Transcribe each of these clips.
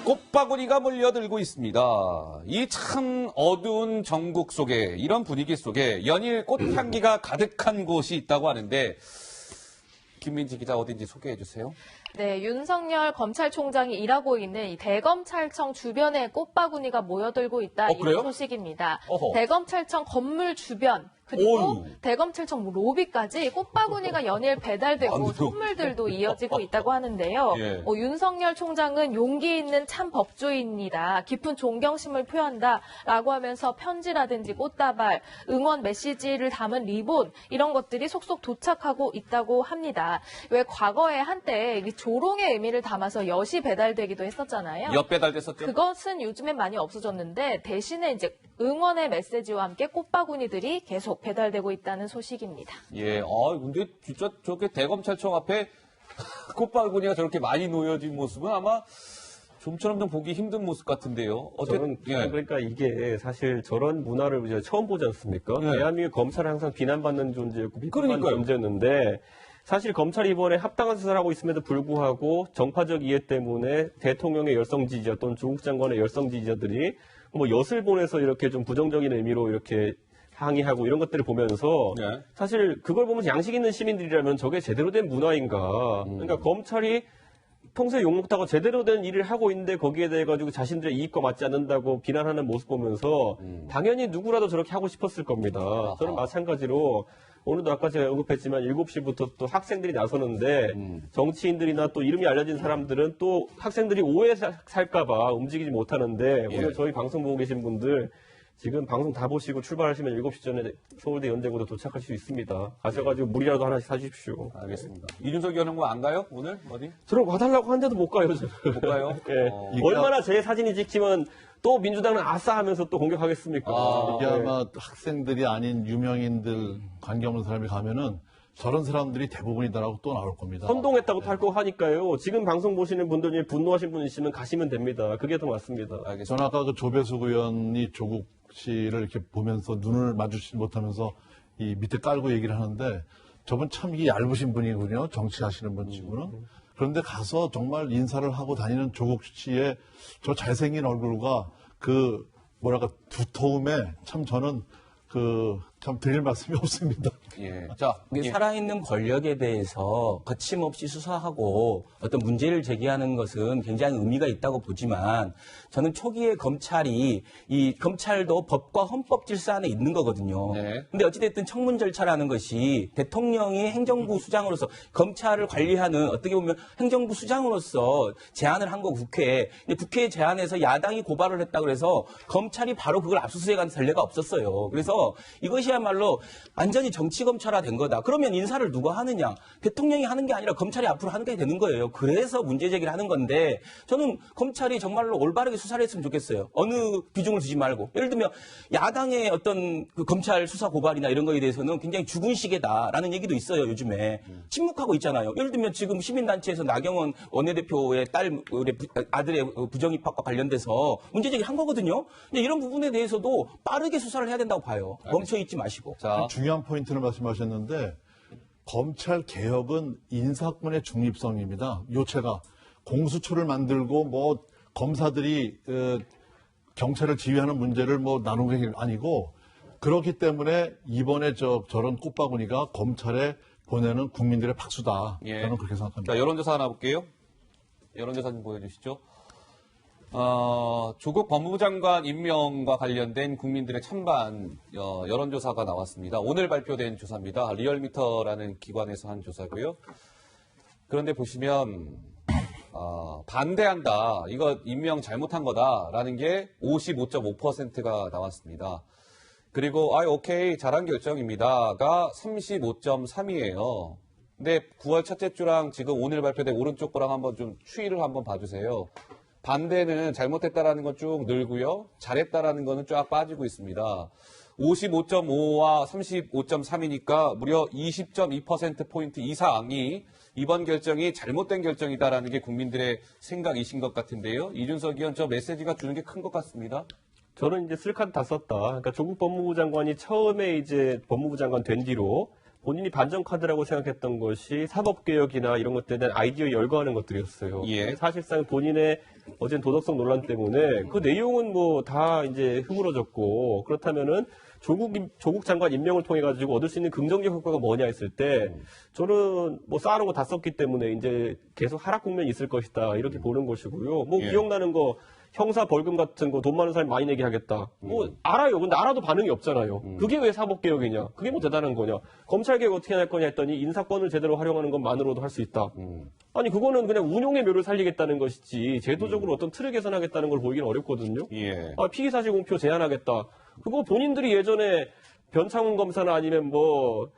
꽃바구니가 몰려들고 있습니다. 이 참 어두운 전국 속에, 이런 분위기 속에 연일 꽃향기가 가득한 곳이 있다고 하는데, 김민지 기자 어딘지 소개해 주세요. 네, 윤석열 검찰총장이 일하고 있는 이 대검찰청 주변에 꽃바구니가 모여들고 있다. 이런 소식입니다. 어허. 대검찰청 건물 주변, 그리고 어휴. 대검찰청 로비까지 꽃바구니가 연일 배달되고 선물들도 이어지고 있다고 하는데요. 예. 윤석열 총장은 용기 있는 참 법조인이다. 깊은 존경심을 표한다라고 하면서 편지라든지 꽃다발, 응원 메시지를 담은 리본 이런 것들이 속속 도착하고 있다고 합니다. 왜 과거에 한때 이 조롱의 의미를 담아서 엿이 배달되기도 했었잖아요. 엿 배달됐었죠? 그것은 요즘엔 많이 없어졌는데 대신에 이제 응원의 메시지와 함께 꽃바구니들이 계속 배달되고 있다는 소식입니다. 예, 근데 진짜 저렇게 대검찰청 앞에 꽃바구니가 저렇게 많이 놓여진 모습은 아마 좀처럼 좀 보기 힘든 모습 같은데요. 저는 그러니까 이게 사실 저런 문화를 우리가 처음 보지 않습니까? 네. 대한민국 검찰은 항상 비난받는 존재였고 비판받는 그러니까요. 존재였는데 사실 검찰이 이번에 합당한 수사를 하고 있음에도 불구하고 정파적 이해 때문에 대통령의 열성 지지자 또는 조국 장관의 열성 지지자들이 뭐 엿을 보내서 이렇게 좀 부정적인 의미로 이렇게 항의하고 이런 것들을 보면서 네. 사실 그걸 보면서 양식 있는 시민들이라면 저게 제대로 된 문화인가. 그러니까 검찰이 평소에 욕먹다고 제대로 된 일을 하고 있는데 거기에 대해 가지고 자신들의 이익과 맞지 않는다고 비난하는 모습 보면서 당연히 누구라도 저렇게 하고 싶었을 겁니다. 저는 마찬가지로 오늘도 아까 제가 언급했지만 7시부터 또 학생들이 나서는데 정치인들이나 또 이름이 알려진 사람들은 또 학생들이 오해 살까봐 움직이지 못하는데 오늘 저희 방송 보고 계신 분들 지금 방송 다 보시고 출발하시면 7시 전에 서울대 연대구도 도착할 수 있습니다. 가셔가지고 물이라도 하나씩 사주십시오. 알겠습니다. 이준석 의원은 뭐 안 가요? 오늘? 어디? 저는 와달라고 하는데도 못 가요. 저는. 못 가요? 예. 얼마나 제 사진이 찍히면 또 민주당은 아싸 하면서 또 공격하겠습니까? 이게 아마 학생들이 아닌 유명인들 관계없는 사람이 가면은 저런 사람들이 대부분이다라고 또 나올 겁니다. 선동했다고 탈 거 하니까요. 지금 방송 보시는 분들 중에 분노하신 분 있으면 가시면 됩니다. 그게 더 맞습니다. 알겠습니다. 저는 아까 그 조배숙 의원이 조국 씨를 이렇게 보면서 눈을 마주치지 못하면서 이 밑에 깔고 얘기를 하는데 저분 참 이 얇으신 분이군요. 정치하시는 분 치고는. 그런데 가서 정말 인사를 하고 다니는 조국 씨의 저 잘생긴 얼굴과 그 뭐랄까 두터움에 참 저는 참 드릴 말씀이 없습니다. 예. 자, 살아있는 권력에 대해서 거침없이 수사하고 어떤 문제를 제기하는 것은 굉장히 의미가 있다고 보지만 저는 초기에 검찰도 법과 헌법 질서 안에 있는 거거든요. 네. 근데 어찌됐든 청문 절차라는 것이 대통령이 행정부 수장으로서 검찰을 관리하는 어떻게 보면 행정부 수장으로서 제안을 한 거 국회에. 근데 국회에 제안해서 야당이 고발을 했다고 해서 검찰이 바로 그걸 압수수색한 전례가 없었어요. 그래서 이것이야말로 완전히 정치검찰화 된 거다. 그러면 인사를 누가 하느냐? 대통령이 하는 게 아니라 검찰이 앞으로 하는 게 되는 거예요. 그래서 문제제기를 하는 건데 저는 검찰이 정말로 올바르게 수사를 했으면 좋겠어요. 어느 비중을 두지 말고. 예를 들면 야당의 어떤 그 검찰 수사 고발이나 이런 거에 대해서는 굉장히 죽은 시계다라는 얘기도 있어요. 요즘에. 침묵하고 있잖아요. 예를 들면 지금 시민단체에서 나경원 원내대표의 아들의 부정입학과 관련돼서 문제제기를 한 거거든요. 근데 이런 부분에 대해서도 빠르게 수사를 해야 된다고 봐요. 멈춰있지 마시고. 자, 중요한 포인트를 말씀하셨는데 검찰 개혁은 인사권의 중립성입니다. 요체가 공수처를 만들고 뭐 검사들이 경찰을 지휘하는 문제를 뭐 나누는 게 아니고 그렇기 때문에 이번에 저런 꽃바구니가 검찰에 보내는 국민들의 박수다. 예. 저는 그렇게 생각합니다. 자, 여론조사 하나 볼게요. 여론조사 좀 보여주시죠. 조국 법무부 장관 임명과 관련된 국민들의 찬반 여론조사가 나왔습니다. 오늘 발표된 조사입니다. 리얼미터라는 기관에서 한 조사고요. 그런데 보시면 반대한다. 이거 임명 잘못한 거다라는 게 55.5%가 나왔습니다. 그리고 오케이 잘한 결정입니다가 35.3이에요. 근데 9월 첫째 주랑 지금 오늘 발표된 오른쪽 거랑 한번 좀 추이를 한번 봐주세요. 반대는 잘못했다라는 건 쭉 늘고요. 잘했다라는 거는 쫙 빠지고 있습니다. 55.5와 35.3이니까 무려 20.2%포인트 이상이 이번 결정이 잘못된 결정이다라는 게 국민들의 생각이신 것 같은데요. 이준석 의원 저 메시지가 주는 게 큰 것 같습니다. 저는 이제 쓸 카드 다 썼다. 그러니까 조국 법무부 장관이 처음에 이제 법무부 장관 된 뒤로 본인이 반전 카드라고 생각했던 것이 사법개혁이나 이런 것들에 대한 아이디어 열거하는 것들이었어요. 예. 사실상 본인의 어젠 도덕성 논란 때문에 그 내용은 뭐 다 이제 흐물어졌고 그렇다면은 조국 장관 임명을 통해 가지고 얻을 수 있는 긍정적 효과가 뭐냐 했을 때 저는 뭐 쌓아놓은 거 다 썼기 때문에 이제 계속 하락 국면이 있을 것이다 이렇게 보는 것이고요. 뭐 예. 기억나는 거 형사 벌금 같은 거 돈 많은 사람이 많이 내게 하겠다. 뭐 알아요. 근데 알아도 반응이 없잖아요. 그게 왜 사법개혁이냐? 그게 뭐 대단한 거냐? 검찰개혁 어떻게 할 거냐 했더니 인사권을 제대로 활용하는 것만으로도 할 수 있다. 아니 그거는 그냥 운용의 묘를 살리겠다는 것이지 제도적으로 어떤 틀을 개선하겠다는 걸 보이기는 어렵거든요. 예. 피의사실 공표 제한하겠다. 그거 본인들이 예전에 변창훈 검사나 아니면 뭐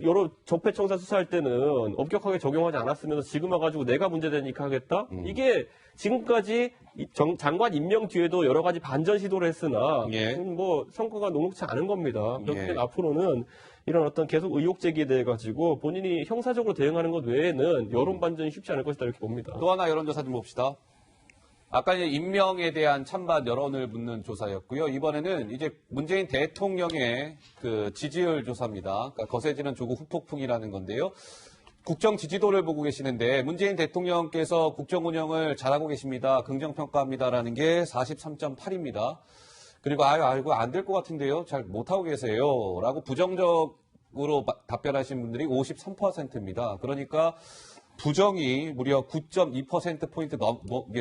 여러 적폐청사 수사할 때는 엄격하게 적용하지 않았으면서 지금 와가지고 내가 문제되니까 하겠다? 이게 지금까지 장관 임명 뒤에도 여러 가지 반전 시도를 했으나 예. 뭐 성과가 녹록치 않은 겁니다. 그렇기 예. 때문에 앞으로는 이런 어떤 계속 의혹 제기에 대해 가지고 본인이 형사적으로 대응하는 것 외에는 여론 반전이 쉽지 않을 것이다 이렇게 봅니다. 또 하나 여론조사 좀 봅시다. 아까 이제 임명에 대한 찬반 여론을 묻는 조사였고요. 이번에는 이제 문재인 대통령의 그 지지율 조사입니다. 그러니까 거세지는 조국 후폭풍이라는 건데요. 국정 지지도를 보고 계시는데 문재인 대통령께서 국정 운영을 잘하고 계십니다. 긍정평가합니다라는 게 43.8입니다. 그리고 아이고 안 될 것 같은데요. 잘 못하고 계세요. 라고 부정적으로 답변하신 분들이 53%입니다. 그러니까 부정이 무려 9.2%포인트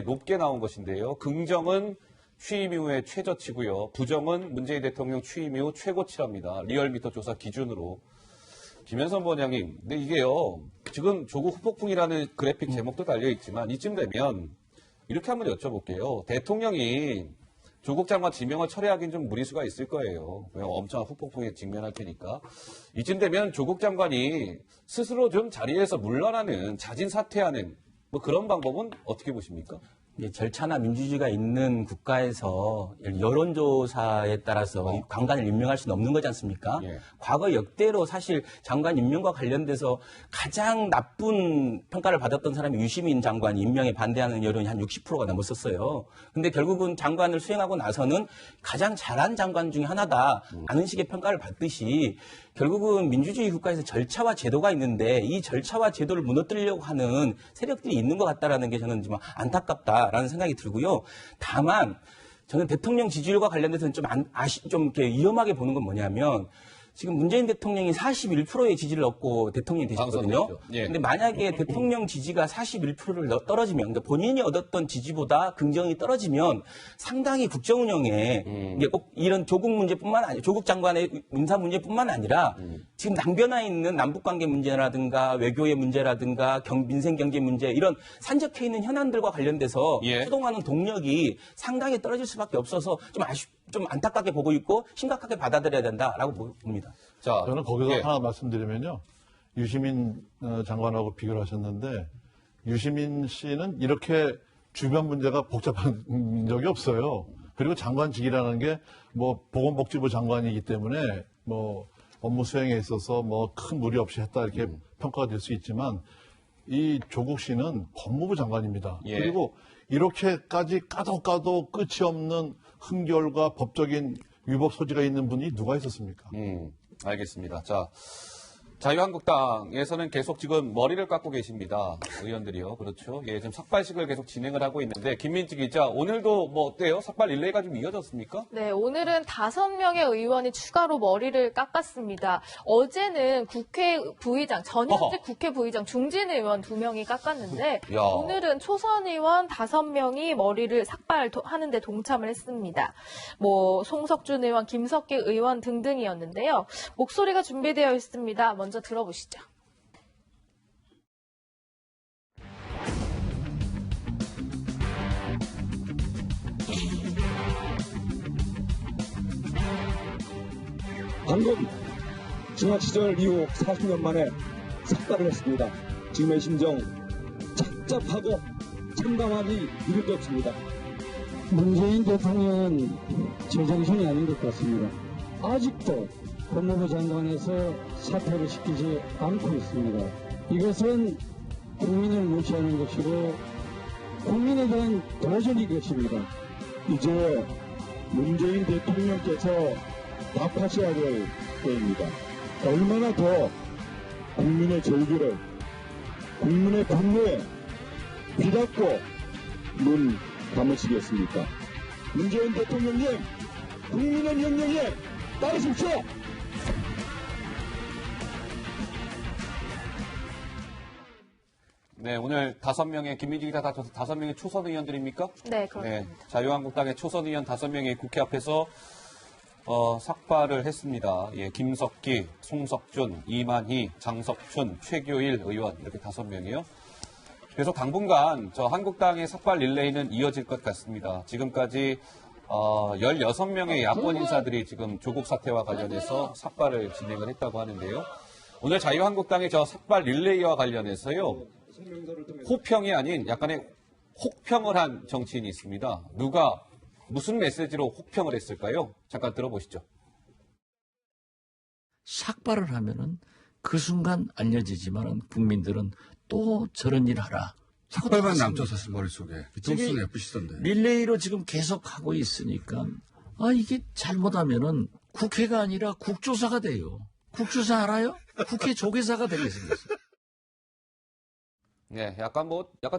높게 나온 것인데요. 긍정은 취임 이후에 최저치고요. 부정은 문재인 대통령 취임 이후 최고치랍니다. 리얼미터 조사 기준으로. 김현선 본부장님, 근데 이게요. 지금 조국 후폭풍이라는 그래픽 제목도 달려있지만 이쯤 되면 이렇게 한번 여쭤볼게요. 대통령이 조국 장관 지명을 철회하기는 좀 무리수가 있을 거예요. 엄청난 후폭풍에 직면할 테니까. 이쯤 되면 조국 장관이 스스로 좀 자리에서 물러나는, 자진 사퇴하는 뭐 그런 방법은 어떻게 보십니까? 절차나 민주주의가 있는 국가에서 여론조사에 따라서 장관을 임명할 수는 없는 거지 않습니까? 예. 과거 역대로 사실 장관 임명과 관련돼서 가장 나쁜 평가를 받았던 사람이 유시민 장관 임명에 반대하는 여론이 한 60%가 넘었었어요. 근데 결국은 장관을 수행하고 나서는 가장 잘한 장관 중에 하나다라는 식의 평가를 받듯이 결국은 민주주의 국가에서 절차와 제도가 있는데 이 절차와 제도를 무너뜨리려고 하는 세력들이 있는 것 같다라는 게 저는 좀 안타깝다라는 생각이 들고요. 다만 저는 대통령 지지율과 관련돼서는 좀 이렇게 위험하게 보는 건 뭐냐면 지금 문재인 대통령이 41%의 지지를 얻고 대통령이 되셨거든요. 예. 근데 만약에 대통령 지지가 41%를 떨어지면, 그러니까 본인이 얻었던 지지보다 긍정이 떨어지면 상당히 국정 운영에 이게 꼭 이런 조국 문제뿐만 아니라 조국 장관의 인사 문제뿐만 아니라 지금 남변화 있는 남북 관계 문제라든가 외교의 문제라든가 민생 경제 문제 이런 산적해 있는 현안들과 관련돼서 예. 수동하는 동력이 상당히 떨어질 수밖에 없어서 좀 안타깝게 보고 있고 심각하게 받아들여야 된다라고 봅니다. 자, 저는 거기서 예. 하나 말씀드리면요. 유시민 장관하고 비교를 하셨는데 유시민 씨는 이렇게 주변 문제가 복잡한 적이 없어요. 그리고 장관직이라는 게 뭐 보건복지부 장관이기 때문에 뭐 업무 수행에 있어서 뭐 큰 무리 없이 했다 이렇게 평가가 될 수 있지만 이 조국 씨는 법무부 장관입니다. 예. 그리고 이렇게까지 까도 끝이 없는 흥결과 법적인 위법 소지가 있는 분이 누가 있었습니까? 알겠습니다. 자, 자유한국당에서는 계속 지금 머리를 깎고 계십니다. 의원들이요. 그렇죠. 예, 지금 삭발식을 계속 진행을 하고 있는데, 김민지 기자, 오늘도 뭐 어때요? 삭발 릴레이가 좀 이어졌습니까? 네, 오늘은 5명의 의원이 추가로 머리를 깎았습니다. 어제는 국회 부의장, 전현직 국회 부의장 중진 의원 2명이 깎았는데 야. 오늘은 초선 의원 5명이 머리를 삭발하는 데 동참을 했습니다. 뭐 송석준 의원, 김석기 의원 등등이었는데요. 목소리가 준비되어 있습니다. 먼저 들어보시죠. 방금 중앙시절 이후 40년 만에 삭발을 했습니다. 지금의 심정 착잡하고 참담하기 이를 데 없습니다. 문재인 대통령은 제정신이 아닌 것 같습니다. 아직도 법무부 장관에서 사퇴를 시키지 않고 있습니다. 이것은 국민을 무시하는 것이고 국민에 대한 도전인 것입니다. 이제 문재인 대통령께서 답하셔야 될 때입니다. 얼마나 더 국민의 절규를, 국민의 분노에 귀 닫고 눈 감으시겠습니까? 문재인 대통령님, 국민의 명령에 따르십시오! 네, 오늘 5명의 김민지 기자 다 5명의 초선 의원들입니까? 네, 그렇습니다. 자유한국당의 초선 의원 5명이 국회 앞에서 삭발을 했습니다. 예, 김석기, 송석준, 이만희, 장석춘, 최교일 의원 이렇게 5명이요. 그래서 당분간 저 한국당의 삭발 릴레이는 이어질 것 같습니다. 지금까지 16명의 야권 인사들이 지금 조국 사태와 관련해서 삭발을 진행을 했다고 하는데요. 오늘 자유한국당의 저 삭발 릴레이와 관련해서요. 호평이 아닌 약간의 혹평을 한 정치인이 있습니다. 누가 무슨 메시지로 혹평을 했을까요? 잠깐 들어보시죠. 삭발을 하면은 그 순간 알려지지만은 국민들은 또 저런 일 하라. 삭발만 남쳤었을 머릿속에. 뒤통수는 예쁘시던데. 릴레이로 지금 계속 하고 있으니까 이게 잘못하면은 국회가 아니라 국조사가 돼요. 국조사 알아요? 국회 조계사가 되게 생겼어요. 네, 약간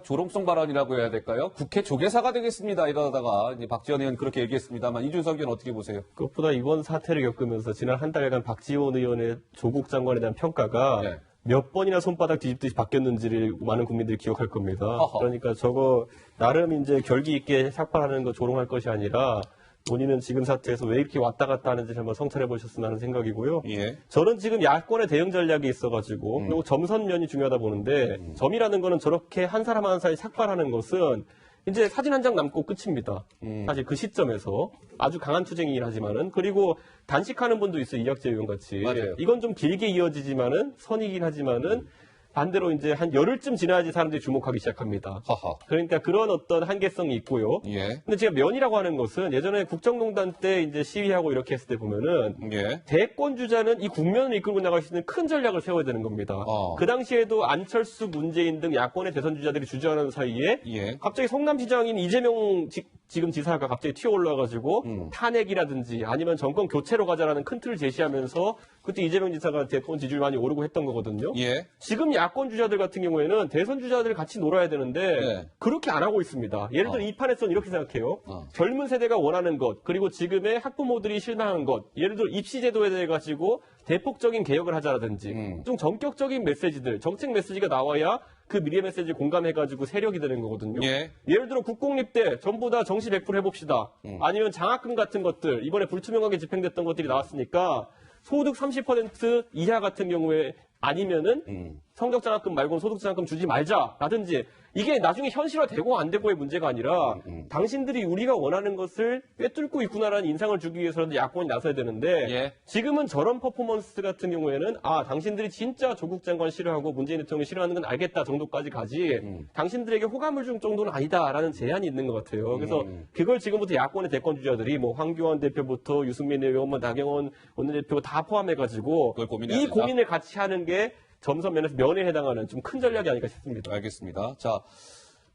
조롱성 발언이라고 해야 될까요? 국회 조계사가 되겠습니다. 이러다가 이제 박지원 의원 그렇게 얘기했습니다만 이준석 의원 어떻게 보세요? 그것보다 이번 사태를 겪으면서 지난 한 달간 박지원 의원의 조국 장관에 대한 평가가 네. 몇 번이나 손바닥 뒤집듯이 바뀌었는지를 많은 국민들이 기억할 겁니다. 어허. 그러니까 저거 나름 이제 결기 있게 삭발하는 거 조롱할 것이 아니라 본인은 지금 사태에서 왜 이렇게 왔다 갔다 하는지 한번 성찰해 보셨으면 하는 생각이고요. 예. 저는 지금 야권의 대응 전략이 있어가지고 그리고 점선면이 중요하다 보는데 점이라는 거는 저렇게 한 사람 한 사람이 삭발하는 것은 이제 사진 한 장 남고 끝입니다. 사실 그 시점에서 아주 강한 투쟁이긴 하지만은 그리고 단식하는 분도 있어요. 이학재 의원 같이. 맞아요. 이건 좀 길게 이어지지만은 선이긴 하지만은 반대로 이제 한 열흘쯤 지나야지 사람들이 주목하기 시작합니다. 허허. 그러니까 그런 어떤 한계성이 있고요. 예. 근데 제가 면이라고 하는 것은 예전에 국정농단 때 이제 시위하고 이렇게 했을 때 보면은 예. 대권 주자는 이 국면을 이끌고 나갈 수 있는 큰 전략을 세워야 되는 겁니다. 그 당시에도 안철수, 문재인 등 야권의 대선 주자들이 주저하는 사이에 예. 갑자기 성남시장인 이재명 지금 지사가 갑자기 튀어 올라가지고 탄핵이라든지 아니면 정권 교체로 가자라는 큰 틀을 제시하면서 그때 이재명 지사가 대권 지지율 많이 오르고 했던 거거든요. 예. 지금 야권 주자들 같은 경우에는 대선 주자들 같이 놀아야 되는데 네. 그렇게 안 하고 있습니다. 예를 들어 이 판에서는 이렇게 생각해요. 젊은 세대가 원하는 것 그리고 지금의 학부모들이 실망한 것 예를 들어 입시 제도에 대해 가지고 대폭적인 개혁을 하자라든지 좀 전격적인 메시지들 정책 메시지가 나와야 그 미래 메시지를 공감해가지고 세력이 되는 거거든요. 예. 예를 들어 국공립대 전부 다 정시 100% 해봅시다. 아니면 장학금 같은 것들 이번에 불투명하게 집행됐던 것들이 나왔으니까 소득 30% 이하 같은 경우에 아니면은 성적 장학금 말고 소득 장학금 주지 말자라든지 이게 나중에 현실화되고 안 되고의 문제가 아니라 당신들이 우리가 원하는 것을 꿰뚫고 있구나라는 인상을 주기 위해서라도 야권이 나서야 되는데 예. 지금은 저런 퍼포먼스 같은 경우에는 당신들이 진짜 조국 장관 싫어하고 문재인 대통령 싫어하는 건 알겠다 정도까지 가지 당신들에게 호감을 준 정도는 아니다라는 제한이 있는 것 같아요. 그래서 그걸 지금부터 야권의 대권 주자들이 뭐 황교안 대표부터 유승민 의원, 나경원 원내대표 다 포함해가지고 그걸 고민해야 이 된다? 고민을 같이 하는 게 점선 면에서 면에 해당하는 좀 큰 전략이 아닐까 싶습니다. 알겠습니다. 자,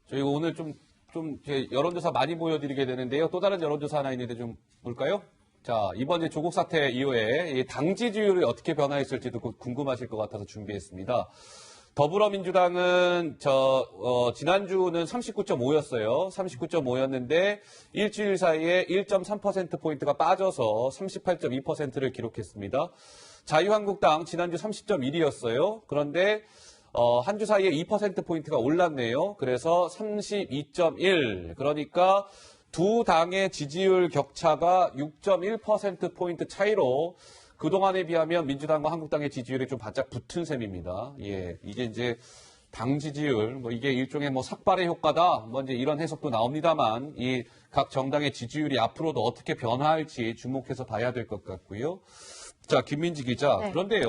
저희가 오늘 좀 이제 여론조사 많이 보여드리게 되는데요. 또 다른 여론조사 하나 있는데 좀 볼까요? 자, 이번 이제 조국 사태 이후에 이 당 지지율이 어떻게 변화했을지도 궁금하실 것 같아서 준비했습니다. 더불어민주당은 지난주는 39.5였어요. 39.5였는데 일주일 사이에 1.3%포인트가 빠져서 38.2%를 기록했습니다. 자유한국당 지난주 30.1이었어요. 그런데 한 주 사이에 2%포인트가 올랐네요. 그래서 32.1. 그러니까 두 당의 지지율 격차가 6.1%포인트 차이로 그동안에 비하면 민주당과 한국당의 지지율이 좀 바짝 붙은 셈입니다. 예, 이게 이제 당 지지율, 이게 일종의 삭발의 효과다, 이제 이런 해석도 나옵니다만, 이 각 정당의 지지율이 앞으로도 어떻게 변화할지 주목해서 봐야 될 것 같고요. 자, 김민지 기자. 네. 그런데요,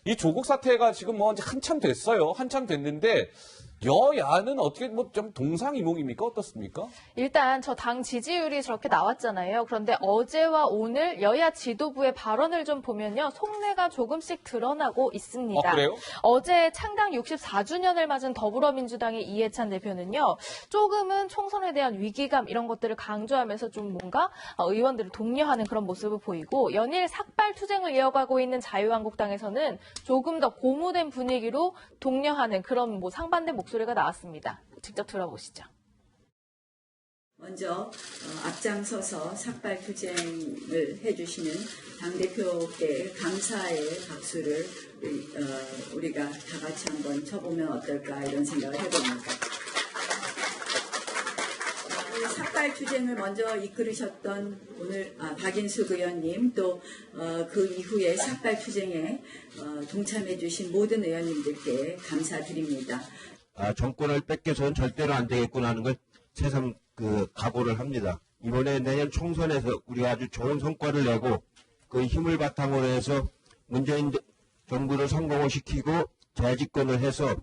이 조국 사태가 지금 이제 한참 됐어요. 한참 됐는데, 여야는 어떻게 뭐 좀 동상이몽입니까? 어떻습니까? 일단 저 당 지지율이 저렇게 나왔잖아요. 그런데 어제와 오늘 여야 지도부의 발언을 좀 보면요. 속내가 조금씩 드러나고 있습니다. 그래요? 어제 창당 64주년을 맞은 더불어민주당의 이해찬 대표는요. 조금은 총선에 대한 위기감 이런 것들을 강조하면서 좀 뭔가 의원들을 독려하는 그런 모습을 보이고 연일 삭발투쟁을 이어가고 있는 자유한국당에서는 조금 더 고무된 분위기로 독려하는 그런 뭐 상반된 목소리가 나왔습니다. 직접 들어보시죠. 먼저 앞장서서 삭발투쟁을 해주시는 당대표께 감사의 박수를 우리가 다 같이 한번 쳐보면 어떨까 이런 생각을 해봅니다. 삭발투쟁을 먼저 이끌으셨던 오늘 박인숙 의원님 또 그 이후에 삭발투쟁에 동참해주신 모든 의원님들께 감사드립니다. 정권을 뺏겨서는 절대로 안 되겠구나 하는 걸 새삼 각오를 합니다. 이번에 내년 총선에서 우리가 아주 좋은 성과를 내고 그 힘을 바탕으로 해서 문재인 정부를 성공을 시키고 재집권을 해서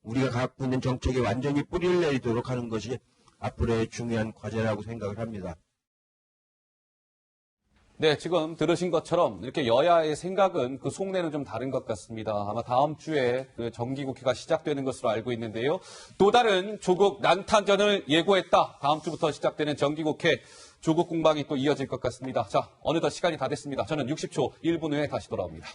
우리가 갖고 있는 정책에 완전히 뿌리를 내리도록 하는 것이 앞으로의 중요한 과제라고 생각을 합니다. 네, 지금 들으신 것처럼 이렇게 여야의 생각은 그 속내는 좀 다른 것 같습니다. 아마 다음 주에 그 정기국회가 시작되는 것으로 알고 있는데요. 또 다른 조국 난타전을 예고했다. 다음 주부터 시작되는 정기국회 조국 공방이 또 이어질 것 같습니다. 자, 어느덧 시간이 다 됐습니다. 저는 60초 1분 후에 다시 돌아옵니다.